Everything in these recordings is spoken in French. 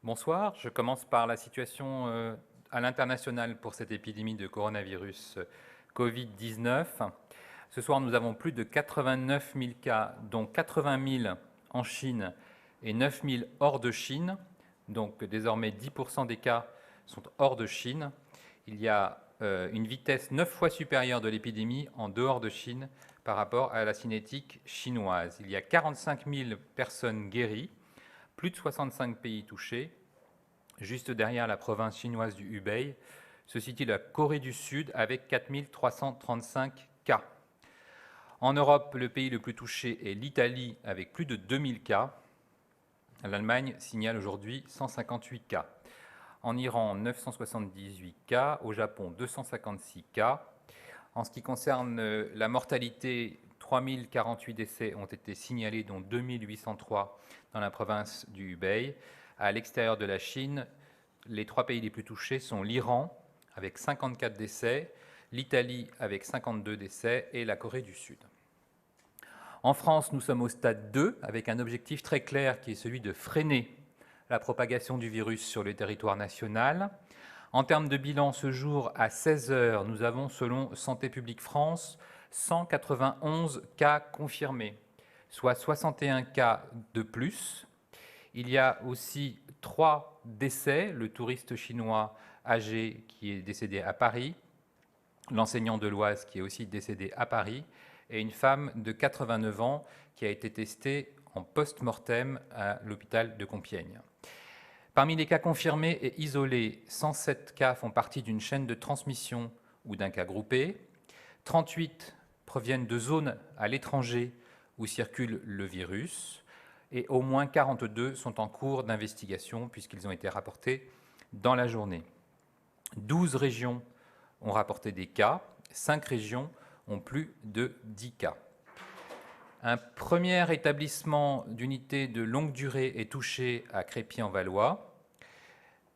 Bonsoir, je commence par la situation à l'international pour cette épidémie de coronavirus Covid-19. Ce soir, nous avons plus de 89 000 cas, dont 80 000 en Chine et 9 000 hors de Chine. Donc désormais, 10% des cas sont hors de Chine. Il y a une vitesse 9 fois supérieure de l'épidémie en dehors de Chine par rapport à la cinétique chinoise. Il y a 45 000 personnes guéries, plus de 65 pays touchés. Juste derrière la province chinoise du Hubei se situe la Corée du Sud avec 4 335 cas. En Europe, le pays le plus touché est l'Italie avec plus de 2000 cas. L'Allemagne signale aujourd'hui 158 cas. En Iran, 978 cas. Au Japon, 256 cas. En ce qui concerne la mortalité, 3048 décès ont été signalés, dont 2803 dans la province du Hubei. À l'extérieur de la Chine, les trois pays les plus touchés sont l'Iran, avec 54 décès, l'Italie, avec 52 décès, et la Corée du Sud. En France, nous sommes au stade 2, avec un objectif très clair qui est celui de freiner la propagation du virus sur le territoire national. En termes de bilan, ce jour, à 16 heures, nous avons, selon Santé publique France, 191 cas confirmés, soit 61 cas de plus. Il y a aussi 3 décès, le touriste chinois âgé qui est décédé à Paris, l'enseignant de l'Oise qui est aussi décédé à Paris, et une femme de 89 ans qui a été testée en post-mortem à l'hôpital de Compiègne. Parmi les cas confirmés et isolés, 107 cas font partie d'une chaîne de transmission ou d'un cas groupé, 38 proviennent de zones à l'étranger où circule le virus, et au moins 42 sont en cours d'investigation puisqu'ils ont été rapportés dans la journée. 12 régions ont rapporté des cas, 5 régions ont plus de 10 cas. Un premier établissement d'unité de longue durée est touché à Crépy-en-Valois.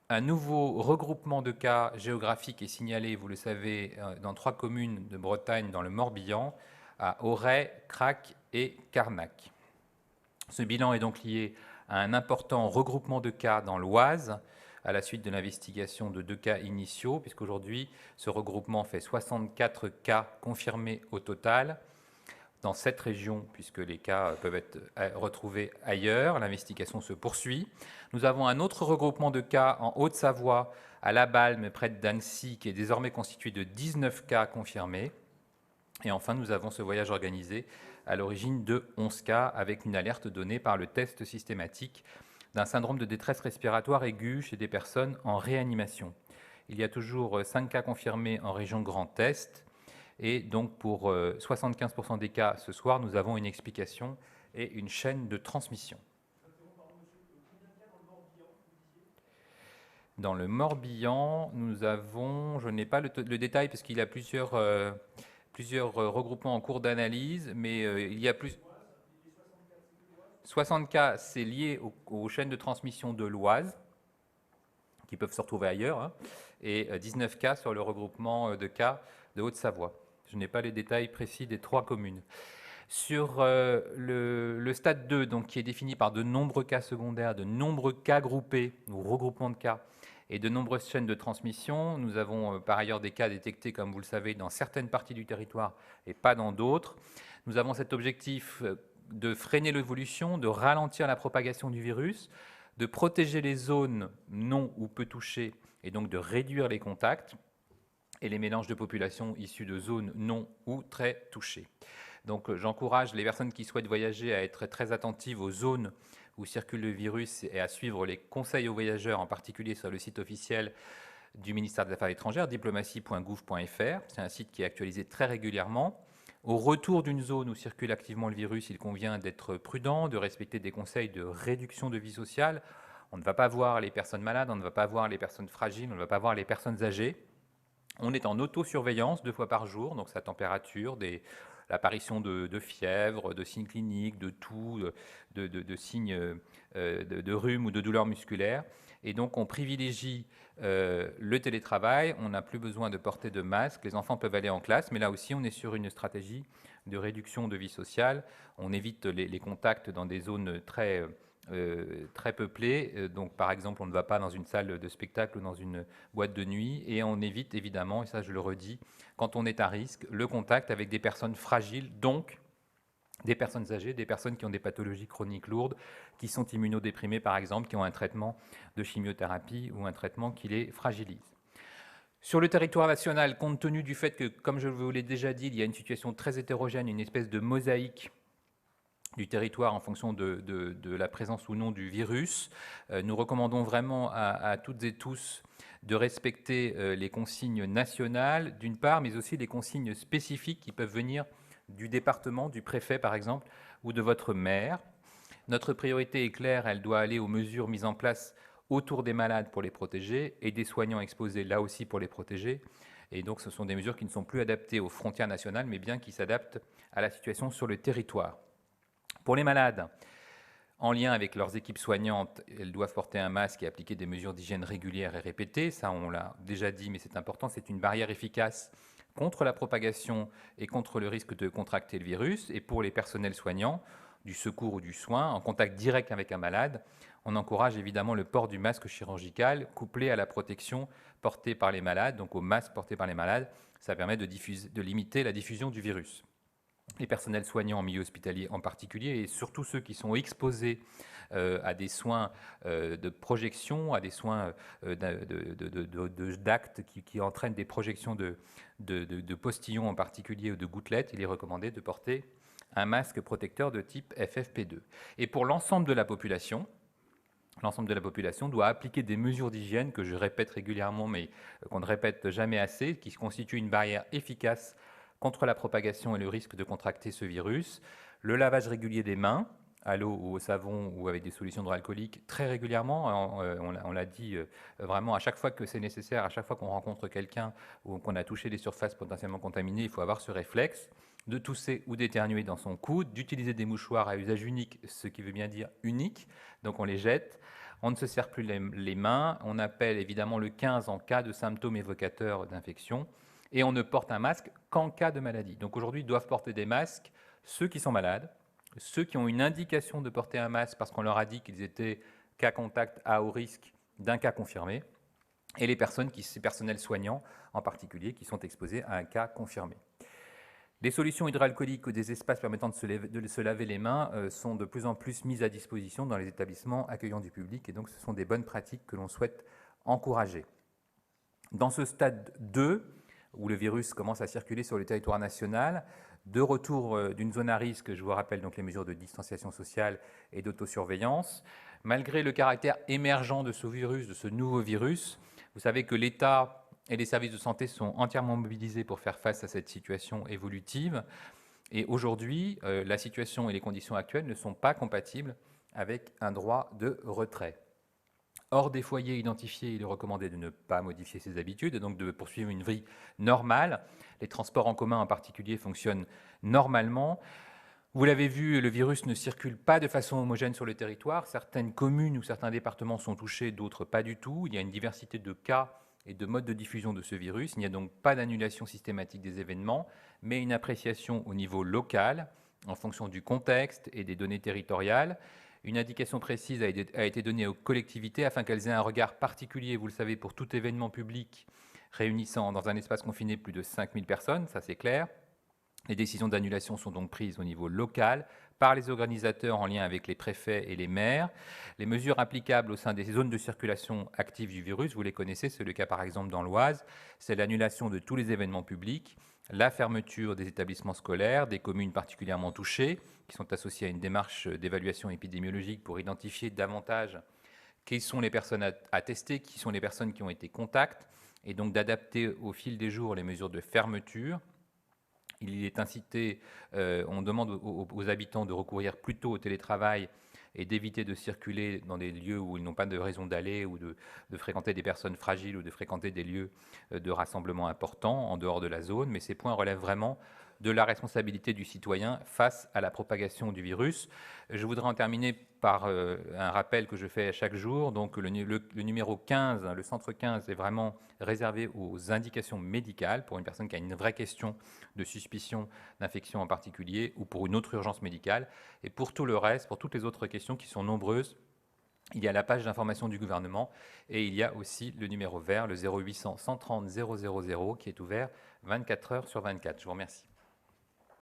Un nouveau regroupement de cas géographiques est signalé, vous le savez, dans 3 communes de Bretagne, dans le Morbihan, à Auray, Crac et Carnac. Ce bilan est donc lié à un important regroupement de cas dans l'Oise, à la suite de l'investigation de 2 cas initiaux, puisqu'aujourd'hui, ce regroupement fait 64 cas confirmés au total, dans 7 régions, puisque les cas peuvent être retrouvés ailleurs. L'investigation se poursuit. Nous avons un autre regroupement de cas en Haute-Savoie, à La Balme, près d'Annecy, qui est désormais constitué de 19 cas confirmés. Et enfin, nous avons ce voyage organisé à l'origine de 11 cas, avec une alerte donnée par le test systématique d'un syndrome de détresse respiratoire aiguë chez des personnes en réanimation. Il y a toujours 5 cas confirmés en région Grand Est, et donc pour 75% des cas ce soir, nous avons une explication et une chaîne de transmission. Dans le Morbihan, nous avons, je n'ai pas le détail parce qu'il y a plusieurs regroupements en cours d'analyse, mais il y a plus... 60 cas, c'est lié aux chaînes de transmission de l'Oise, qui peuvent se retrouver ailleurs, hein, et 19 cas sur le regroupement de cas de Haute-Savoie. Je n'ai pas les détails précis des 3 communes. Sur le stade 2, donc, qui est défini par de nombreux cas secondaires, de nombreux cas groupés, ou regroupements de cas, et de nombreuses chaînes de transmission, nous avons par ailleurs des cas détectés, comme vous le savez, dans certaines parties du territoire et pas dans d'autres. Nous avons cet objectif de freiner l'évolution, de ralentir la propagation du virus, de protéger les zones non ou peu touchées, et donc de réduire les contacts et les mélanges de populations issues de zones non ou très touchées. Donc j'encourage les personnes qui souhaitent voyager à être très attentives aux zones où circule le virus et à suivre les conseils aux voyageurs, en particulier sur le site officiel du ministère des Affaires étrangères, diplomatie.gouv.fr. C'est un site qui est actualisé très régulièrement. Au retour d'une zone où circule activement le virus, il convient d'être prudent, de respecter des conseils de réduction de vie sociale. On ne va pas voir les personnes malades, on ne va pas voir les personnes fragiles, on ne va pas voir les personnes âgées. On est en autosurveillance 2 fois par jour, donc sa température, l'apparition de fièvre, de signes cliniques, de toux, de signes de rhume ou de douleurs musculaires. Et donc on privilégie le télétravail, on n'a plus besoin de porter de masque, les enfants peuvent aller en classe, mais là aussi on est sur une stratégie de réduction de vie sociale. On évite les contacts dans des zones très très peuplées. Donc, par exemple, on ne va pas dans une salle de spectacle ou dans une boîte de nuit, et on évite évidemment, et ça je le redis, quand on est à risque, le contact avec des personnes fragiles, donc des personnes âgées, des personnes qui ont des pathologies chroniques lourdes, qui sont immunodéprimées par exemple, qui ont un traitement de chimiothérapie ou un traitement qui les fragilise. Sur le territoire national, compte tenu du fait que, comme je vous l'ai déjà dit, il y a une situation très hétérogène, une espèce de mosaïque du territoire en fonction de la présence ou non du virus, nous recommandons vraiment à toutes et tous de respecter les consignes nationales, d'une part, mais aussi les consignes spécifiques qui peuvent venir du département, du préfet par exemple, ou de votre maire. Notre priorité est claire, elle doit aller aux mesures mises en place autour des malades pour les protéger et des soignants exposés là aussi pour les protéger. Et donc ce sont des mesures qui ne sont plus adaptées aux frontières nationales, mais bien qui s'adaptent à la situation sur le territoire. Pour les malades, en lien avec leurs équipes soignantes, elles doivent porter un masque et appliquer des mesures d'hygiène régulières et répétées. Ça, on l'a déjà dit, mais c'est important. C'est une barrière efficace contre la propagation et contre le risque de contracter le virus. Et pour les personnels soignants, du secours ou du soin, en contact direct avec un malade, on encourage évidemment le port du masque chirurgical couplé à la protection portée par les malades, donc au masque porté par les malades. Ça permet de limiter la diffusion du virus. Les personnels soignants en milieu hospitalier en particulier, et surtout ceux qui sont exposés à des soins de projection, à des soins d'actes qui entraînent des projections de postillons en particulier ou de gouttelettes, il est recommandé de porter un masque protecteur de type FFP2. Et pour l'ensemble de la population doit appliquer des mesures d'hygiène que je répète régulièrement, mais qu'on ne répète jamais assez, qui constituent une barrière efficace contre la propagation et le risque de contracter ce virus. Le lavage régulier des mains, à l'eau ou au savon ou avec des solutions hydroalcooliques, très régulièrement. On l'a dit vraiment, à chaque fois que c'est nécessaire, à chaque fois qu'on rencontre quelqu'un ou qu'on a touché des surfaces potentiellement contaminées, il faut avoir ce réflexe de tousser ou d'éternuer dans son coude, d'utiliser des mouchoirs à usage unique, ce qui veut bien dire unique, donc on les jette. On ne se serre plus les mains, on appelle évidemment le 15 en cas de symptômes évocateurs d'infection, et on ne porte un masque qu'en cas de maladie. Donc aujourd'hui, ils doivent porter des masques ceux qui sont malades, ceux qui ont une indication de porter un masque parce qu'on leur a dit qu'ils étaient cas contact à haut risque d'un cas confirmé, et les personnels soignants en particulier, qui sont exposés à un cas confirmé. Les solutions hydroalcooliques ou des espaces permettant de se laver les mains sont de plus en plus mises à disposition dans les établissements accueillant du public, et donc ce sont des bonnes pratiques que l'on souhaite encourager. Dans ce stade 2, où le virus commence à circuler sur le territoire national, de retour d'une zone à risque, je vous rappelle donc les mesures de distanciation sociale et d'autosurveillance, malgré le caractère émergent de ce virus, de ce nouveau virus, vous savez que l'État et les services de santé sont entièrement mobilisés pour faire face à cette situation évolutive. Et aujourd'hui, la situation et les conditions actuelles ne sont pas compatibles avec un droit de retrait. Hors des foyers identifiés, il est recommandé de ne pas modifier ses habitudes et donc de poursuivre une vie normale. Les transports en commun en particulier fonctionnent normalement. Vous l'avez vu, le virus ne circule pas de façon homogène sur le territoire. Certaines communes ou certains départements sont touchés, d'autres pas du tout. Il y a une diversité de cas et de modes de diffusion de ce virus. Il n'y a donc pas d'annulation systématique des événements, mais une appréciation au niveau local, en fonction du contexte et des données territoriales. Une indication précise a été donnée aux collectivités afin qu'elles aient un regard particulier, vous le savez, pour tout événement public réunissant dans un espace confiné plus de 5000 personnes, ça c'est clair. Les décisions d'annulation sont donc prises au niveau local par les organisateurs en lien avec les préfets et les maires. Les mesures applicables au sein des zones de circulation active du virus, vous les connaissez, c'est le cas par exemple dans l'Oise, c'est l'annulation de tous les événements publics, la fermeture des établissements scolaires, des communes particulièrement touchées, qui sont associées à une démarche d'évaluation épidémiologique pour identifier davantage qui sont les personnes à tester, qui sont les personnes qui ont été contacts, et donc d'adapter au fil des jours les mesures de fermeture. Il est incité, on demande aux habitants de recourir plutôt au télétravail et d'éviter de circuler dans des lieux où ils n'ont pas de raison d'aller ou de fréquenter des personnes fragiles ou de fréquenter des lieux de rassemblement importants en dehors de la zone. Mais ces points relèvent vraiment de la responsabilité du citoyen face à la propagation du virus. Je voudrais en terminer par un rappel que je fais chaque jour. Donc le numéro 15, le centre 15, est vraiment réservé aux indications médicales pour une personne qui a une vraie question de suspicion d'infection en particulier ou pour une autre urgence médicale. Et pour tout le reste, pour toutes les autres questions qui sont nombreuses, il y a la page d'information du gouvernement et il y a aussi le numéro vert, le 0800 130 000, qui est ouvert 24 heures sur 24. Je vous remercie.